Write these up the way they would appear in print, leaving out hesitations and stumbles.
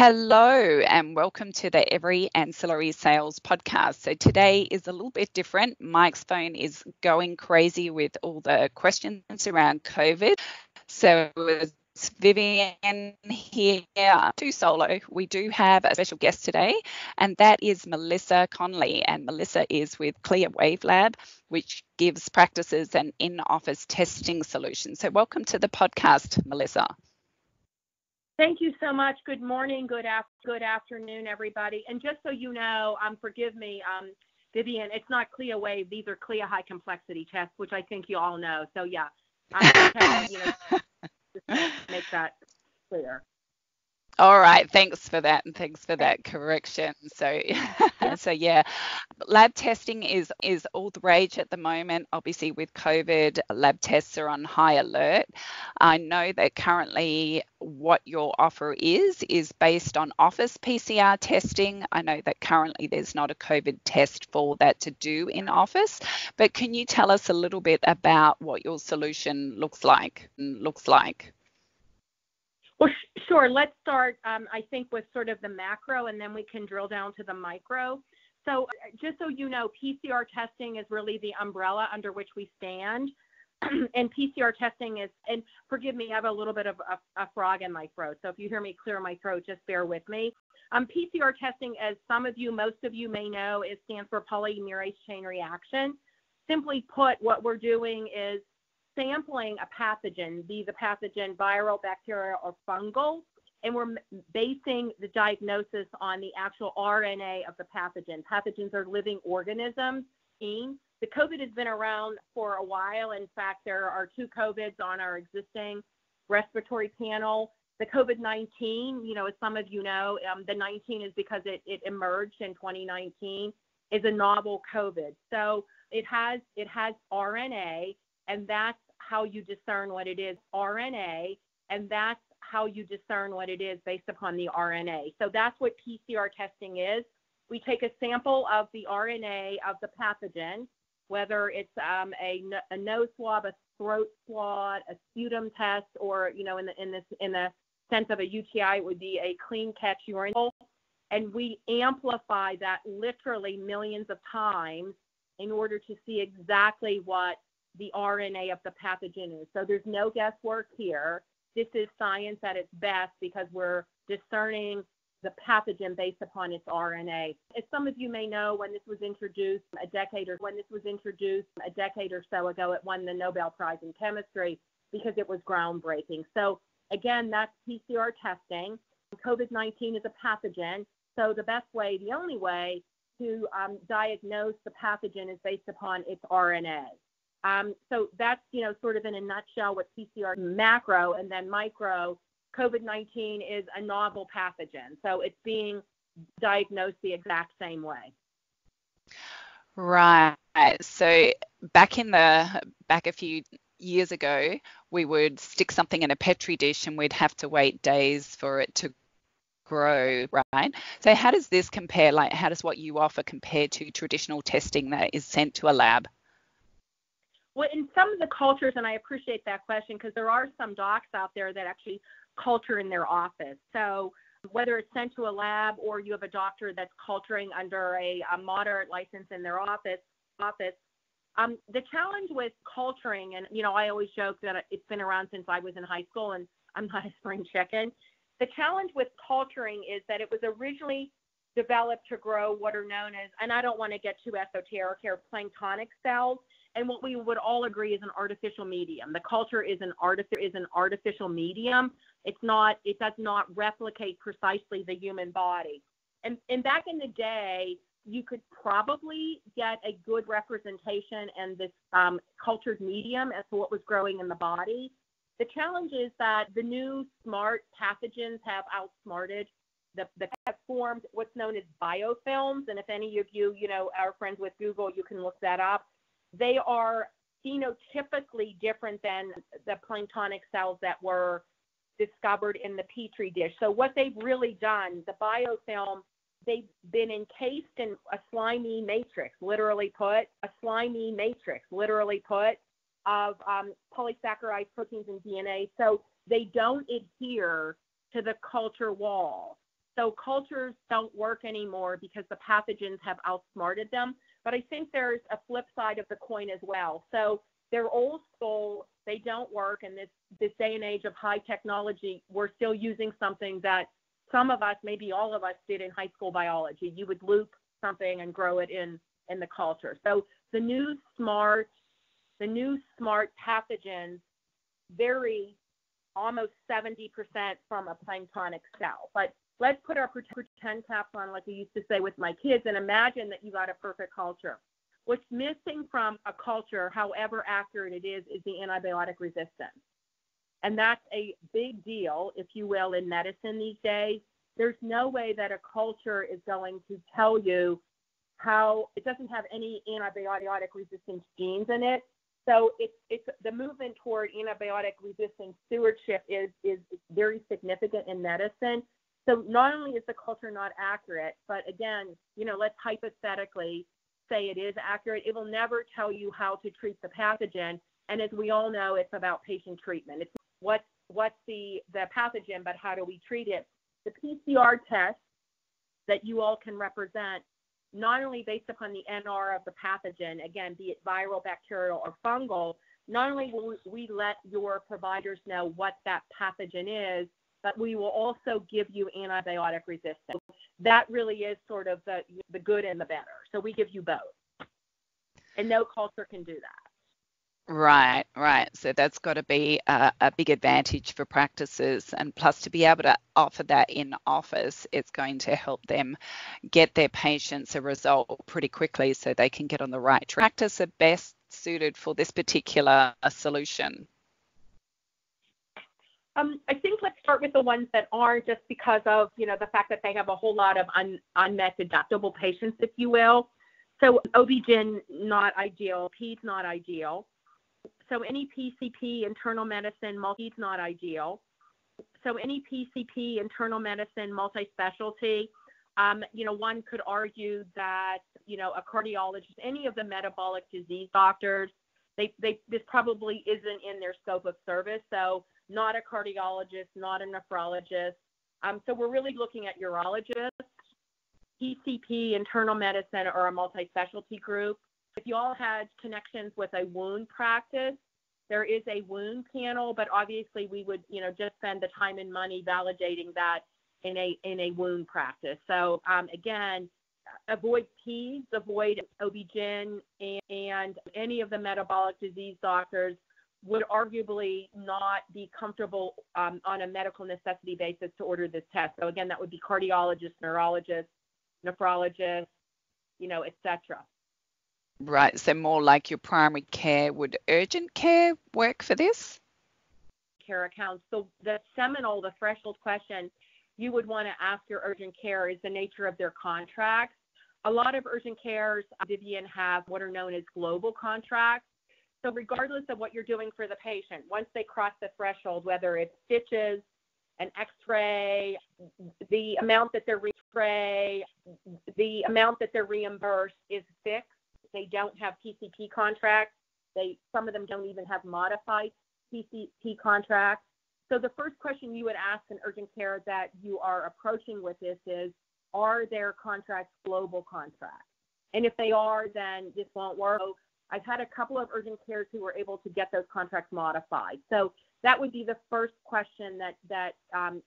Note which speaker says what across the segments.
Speaker 1: Hello and welcome to the Every Ancillary Sales podcast. So today is a little bit different. Mike's phone is going crazy with all the questions around COVID. So it's Vivian here to solo. We do have a special guest today, and that is Melissa Conley. And Melissa is with Clear Wave Lab, which gives practices an in-office testing solution. So welcome to the podcast, Melissa.
Speaker 2: Thank you so much. Good morning, good afternoon, everybody. And just so you know, forgive me, Vivian, it's not CLIA Wave. These are CLIA high complexity tests, which I think you all know. So yeah, just make that clear.
Speaker 1: All right, thanks for that, and thanks for that correction. So, yeah, lab testing is all the rage at the moment. Obviously, with COVID, lab tests are on high alert. I know that currently what your offer is based on office PCR testing. I know that currently there's not a COVID test for that to do in office, but can you tell us a little bit about what your solution looks like?
Speaker 2: Well, sure. Let's start, I think, with sort of the macro, and then we can drill down to the micro. So just so you know, PCR testing is really the umbrella under which we stand. And PCR testing is, and forgive me, I have a little bit of a frog in my throat. So if you hear me clear my throat, just bear with me. PCR testing, as most of you may know, stands for polymerase chain reaction. Simply put, what we're doing is sampling a pathogen, be the pathogen viral, bacterial, or fungal, and we're basing the diagnosis on the actual RNA of the pathogen. Pathogens are living organisms. The COVID has been around for a while. In fact, there are 2 COVIDs on our existing respiratory panel. The COVID-19, as some of you know, the 19 is because it emerged in 2019, is a novel COVID. So it has RNA, and that's how you discern what it is, RNA, and that's how you discern what it is based upon the RNA. So that's what PCR testing is. We take a sample of the RNA of the pathogen, whether it's a nose swab, a throat swab, a sputum test, or in the sense of a UTI, it would be a clean catch urine, and we amplify that literally millions of times in order to see exactly what the RNA of the pathogen is. So there's no guesswork here. This is science at its best because we're discerning the pathogen based upon its RNA. As some of you may know, when this was introduced a decade or so ago, it won the Nobel Prize in Chemistry because it was groundbreaking. So again, that's PCR testing. COVID-19 is a pathogen. So the only way to diagnose the pathogen is based upon its RNA. So that's, sort of in a nutshell what PCR macro, and then micro. COVID-19 is a novel pathogen. So it's being diagnosed the exact same way.
Speaker 1: Right. So back a few years ago, we would stick something in a Petri dish and we'd have to wait days for it to grow, right? So how does this compare? How does what you offer compare to traditional testing that is sent to a lab?
Speaker 2: Well, in some of the cultures, and I appreciate that question because there are some docs out there that actually culture in their office. So whether it's sent to a lab or you have a doctor that's culturing under a moderate license in their office, the challenge with culturing, and I always joke that it's been around since I was in high school, and I'm not a spring chicken. The challenge with culturing is that it was originally developed to grow what are known as, and I don't want to get too esoteric here, planktonic cells. And what we would all agree is an artificial medium. The culture is an artificial medium. It does not replicate precisely the human body. And back in the day, you could probably get a good representation in this cultured medium as to what was growing in the body. The challenge is that the new smart pathogens have outsmarted the have formed what's known as biofilms. And if any of you, are friends with Google, you can look that up. They are phenotypically different than the planktonic cells that were discovered in the Petri dish. So what they've really done, the biofilm, they've been encased in a slimy matrix, literally put, of polysaccharide proteins and DNA. So they don't adhere to the culture wall. So cultures don't work anymore because the pathogens have outsmarted them. But I think there's a flip side of the coin as well. So they're old school, they don't work. And this day and age of high technology, we're still using something that some of us, maybe all of us, did in high school biology. You would loop something and grow it in the culture. So the new smart pathogens vary almost 70% from a planktonic cell. But let's put our pretend caps on, like we used to say with my kids, and imagine that you got a perfect culture. What's missing from a culture, however accurate it is the antibiotic resistance. And that's a big deal, if you will, in medicine these days. There's no way that a culture is going to tell you how it doesn't have any antibiotic resistance genes in it. So it's the movement toward antibiotic resistance stewardship is very significant in medicine. So not only is the culture not accurate, but again, let's hypothetically say it is accurate. It will never tell you how to treat the pathogen. And as we all know, it's about patient treatment. It's what's the pathogen, but how do we treat it? The PCR test that you all can represent, not only based upon the NR of the pathogen, again, be it viral, bacterial, or fungal, not only will we let your providers know what that pathogen is, but we will also give you antibiotic resistance. That really is sort of the good and the better. So we give you both. And no culture can do that.
Speaker 1: Right. So that's got to be a big advantage for practices. And plus, to be able to offer that in office, it's going to help them get their patients a result pretty quickly so they can get on the right track. Practice are best suited for this particular solution.
Speaker 2: I think let's start with the ones that are, just because of, the fact that they have a whole lot of unmet deductible patients, if you will. So OB-GYN, not ideal. Peds, not ideal. So any PCP, internal medicine, multi, not ideal. So any PCP, internal medicine, multi-specialty, one could argue that, a cardiologist, any of the metabolic disease doctors, this probably isn't in their scope of service. So not a cardiologist, not a nephrologist. So we're really looking at urologists, PCP, internal medicine, or a multi-specialty group. If you all had connections with a wound practice, there is a wound panel, but obviously we would, just spend the time and money validating that in a wound practice. So again, avoid peds, avoid OB-GYN, and any of the metabolic disease doctors would arguably not be comfortable on a medical necessity basis to order this test. So again, that would be cardiologists, neurologists, nephrologists, et cetera.
Speaker 1: Right. So more like your primary care. Would urgent care work for this?
Speaker 2: Care accounts. So the threshold question you would want to ask your urgent care is the nature of their contracts. A lot of urgent cares, Vivian, have what are known as global contracts. So regardless of what you're doing for the patient, once they cross the threshold, whether it's stitches, an X-ray, the amount that they're reimbursed is fixed. They don't have PCP contracts. Some of them don't even have modified PCP contracts. So the first question you would ask an urgent care that you are approaching with this is, are their contracts global contracts? And if they are, then this won't work. So I've had a couple of urgent cares who were able to get those contracts modified. So that would be the first question that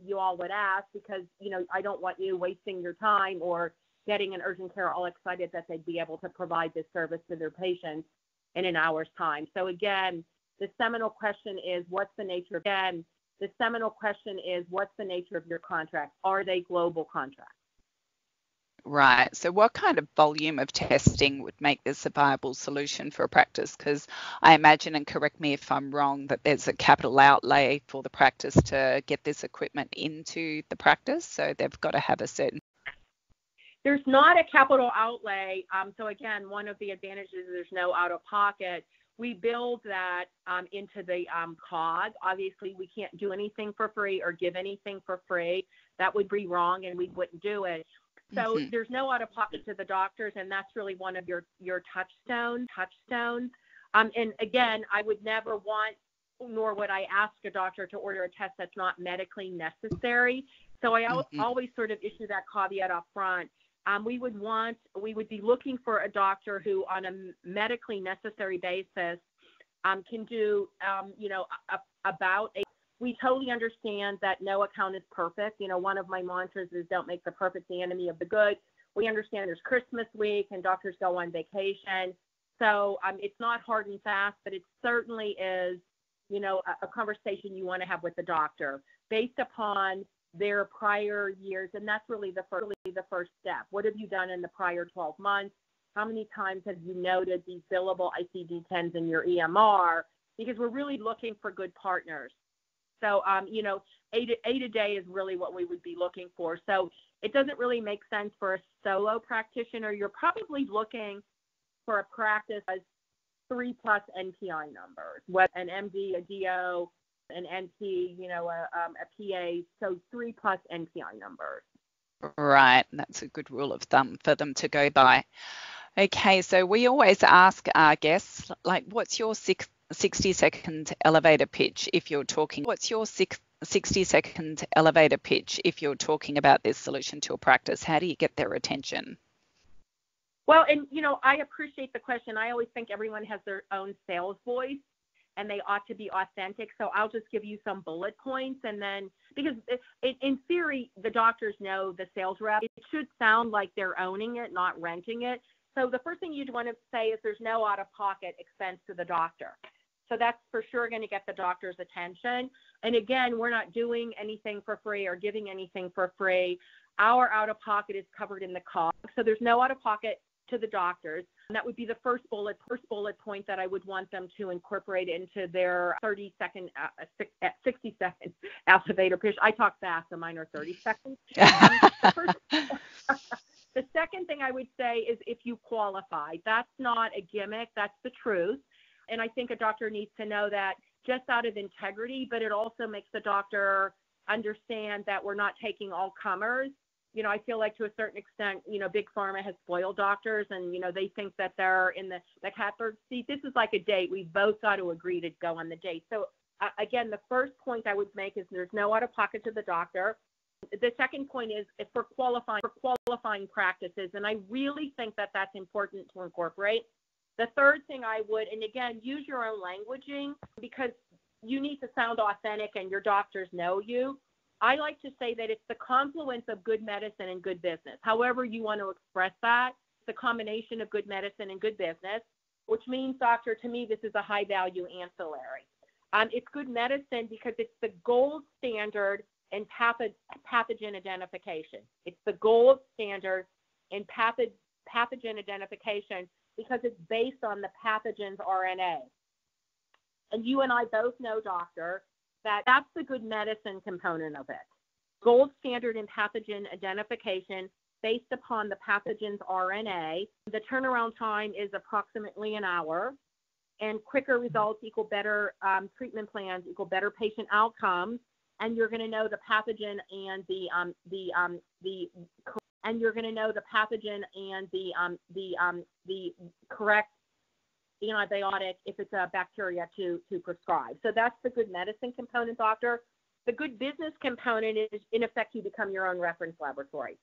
Speaker 2: you all would ask, because, I don't want you wasting your time or getting an urgent care all excited that they'd be able to provide this service to their patients in an hour's time. So again, the seminal question is, what's the nature of your contracts? Are they global contracts?
Speaker 1: Right. So what kind of volume of testing would make this a viable solution for a practice? Because I imagine, and correct me if I'm wrong, that there's a capital outlay for the practice to get this equipment into the practice. So they've got to have a certain...
Speaker 2: There's not a capital outlay. So again, one of the advantages is there's no out-of-pocket. We build that into the COG. Obviously, we can't do anything for free or give anything for free. That would be wrong, and we wouldn't do it. So there's no out-of-pocket to the doctors, and that's really one of your touchstones. And again, I would never want, nor would I ask a doctor to order a test that's not medically necessary. So I
Speaker 1: Mm-hmm.
Speaker 2: always sort of issue that caveat up front. We would be looking for a doctor who, on a medically necessary basis, can do, we totally understand that no account is perfect. One of my mantras is don't make the perfect the enemy of the good. We understand there's Christmas week and doctors go on vacation. So it's not hard and fast, but it certainly is, a conversation you want to have with the doctor based upon their prior years. And that's really the first step. What have you done in the prior 12 months? How many times have you noted these billable ICD-10s in your EMR? Because we're really looking for good partners. So, 8 a day is really what we would be looking for. So it doesn't really make sense for a solo practitioner. You're probably looking for a practice as 3+ NPI numbers, what an MD, a DO, an NP, a PA, so 3+ NPI numbers.
Speaker 1: Right, that's a good rule of thumb for them to go by. Okay, so we always ask our guests, what's your 60-second elevator pitch if you're talking? What's your 60-second elevator pitch if you're talking about this solution to a practice? How do you get their attention?
Speaker 2: Well, and I appreciate the question. I always think everyone has their own sales voice, and they ought to be authentic. So I'll just give you some bullet points, and then because in theory, the doctors know the sales rep. It should sound like they're owning it, not renting it. So the first thing you'd want to say is there's no out-of-pocket expense to the doctor. So that's for sure going to get the doctor's attention. And again, we're not doing anything for free or giving anything for free. Our out-of-pocket is covered in the cost. So there's no out-of-pocket to the doctors. And that would be the first bullet point that I would want them to incorporate into their 60-second elevator pitch. I talk fast, so mine are 30 seconds. The second thing I would say is if you qualify. That's not a gimmick. That's the truth. And I think a doctor needs to know that just out of integrity, but it also makes the doctor understand that we're not taking all comers. I feel like to a certain extent, Big Pharma has spoiled doctors and, they think that they're in the catbird seat. This is like a date. We've both got to agree to go on the date. So again, the first point I would make is there's no out-of-pocket to the doctor. The second point is for qualifying practices, and I really think that that's important to incorporate. The third thing I would, and again, use your own languaging because you need to sound authentic and your doctors know you. I like to say that it's the confluence of good medicine and good business. However you want to express that, the combination of good medicine and good business, which means, doctor, to me, this is a high-value ancillary. It's good medicine because it's the gold standard in pathogen identification. It's the gold standard in pathogen identification because it's based on the pathogen's RNA. And you and I both know, doctor, that's the good medicine component of it. Gold standard in pathogen identification based upon the pathogen's RNA. The turnaround time is approximately an hour, and quicker results equal better treatment plans equal better patient outcomes. And you're going to know the pathogen and the correct antibiotic if it's a bacteria to prescribe. So that's the good medicine component, doctor. The good business component is, in effect, you become your own reference laboratory.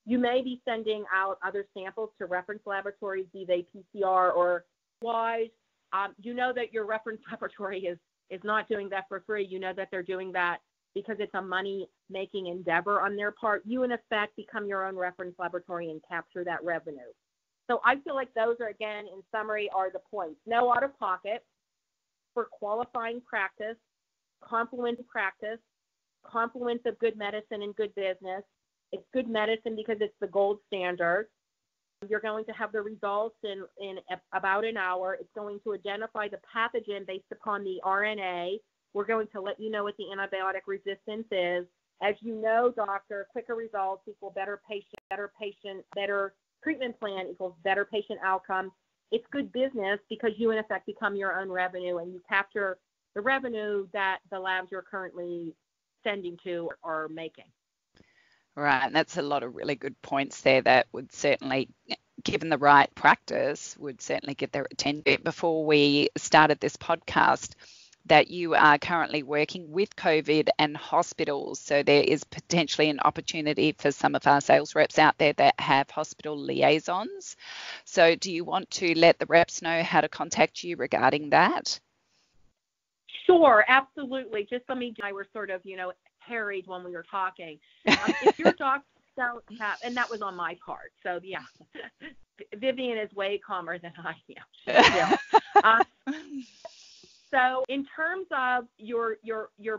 Speaker 2: You may be sending out other samples to reference laboratories, be they PCR or otherwise. You know that your reference laboratory is not doing that for free. You know that they're doing that because it's a money-making endeavor on their part. You, in effect, become your own reference laboratory and capture that revenue. So I feel like those are, again, in summary, are the points. No out-of-pocket for qualifying practice, complement practice, confluence of good medicine and good business. It's good medicine because it's the gold standard. You're going to have the results in about an hour. It's going to identify the pathogen based upon the RNA. We're going to let you know what the antibiotic resistance is. As you know, doctor, quicker results equal better treatment plan equals better patient outcome. It's good business because you, in effect, become your own revenue and you capture the revenue that the labs you're currently sending to are making.
Speaker 1: Right, and that's a lot of really good points there that would certainly, given the right practice, would certainly get their attention. Before we started this podcast, that you are currently working with COVID and hospitals. So there is potentially an opportunity for some of our sales reps out there that have hospital liaisons. So do you want to let the reps know how to contact you regarding that?
Speaker 2: Sure, absolutely. Just let me, I were sort of, harried when we were talking. If your doctors don't have, and that was on my part. So yeah, Vivian is way calmer than I am. So in terms of your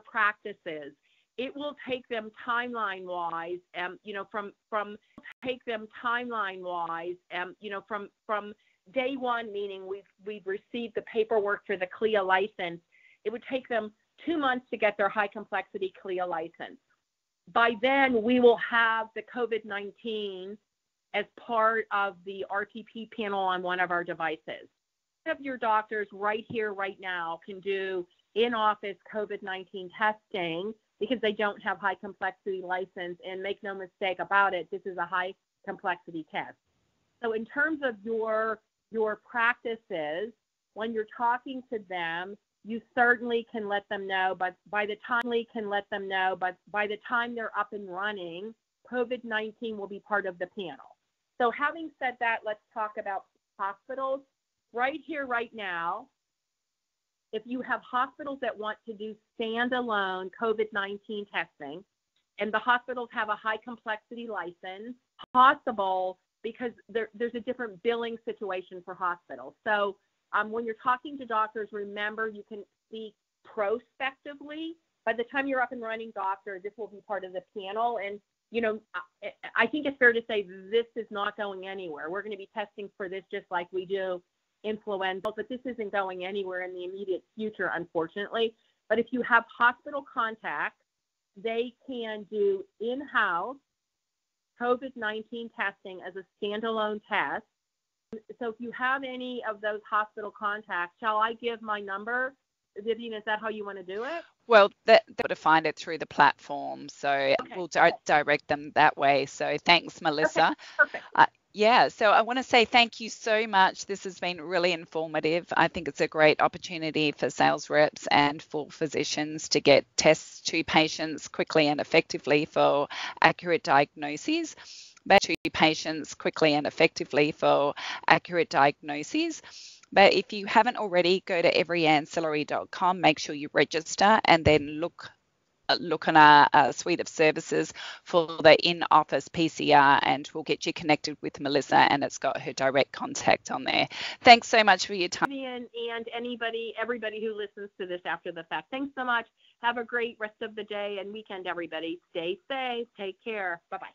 Speaker 2: practices, it will take them timeline-wise, from day one, meaning we've received the paperwork for the CLIA license. It would take them 2 months to get their high complexity CLIA license. By then, we will have the COVID-19 as part of the RTP panel on one of our devices. Of your doctors right here, right now, can do in-office COVID-19 testing because they don't have high complexity license. And make no mistake about it, this is a high complexity test. So in terms of your practices, when you're talking to them, you certainly can let them know, but by the time they're up and running, COVID-19 will be part of the panel. So having said that, let's talk about hospitals. Right here, right now, if you have hospitals that want to do standalone COVID-19 testing, and the hospitals have a high complexity license, possible because there's a different billing situation for hospitals. So when you're talking to doctors, remember you can speak prospectively. By the time you're up and running, doctor, this will be part of the panel. And, I think it's fair to say this is not going anywhere. We're going to be testing for this just like we do influenza, but this isn't going anywhere in the immediate future, unfortunately. But if you have hospital contacts, they can do in-house COVID-19 testing as a standalone test. So if you have any of those hospital contacts, shall I give my number? Vivian, is that how you want to do it?
Speaker 1: Well, they're able to find it through the platform, so okay. We'll direct them that way. So thanks, Melissa.
Speaker 2: Okay, perfect.
Speaker 1: Yeah, so I want to say thank you so much. This has been really informative. I think it's a great opportunity for sales reps and for physicians to get tests to patients quickly and effectively for accurate diagnoses. But if you haven't already, go to everyancillary.com, make sure you register, and then look on our suite of services for the In Office PCR, and we'll get you connected with Melissa, and it's got her direct contact on there. Thanks so much for your time.
Speaker 2: And everybody who listens to this after the fact. Thanks so much. Have a great rest of the day and weekend, everybody. Stay safe. Take care. Bye-bye.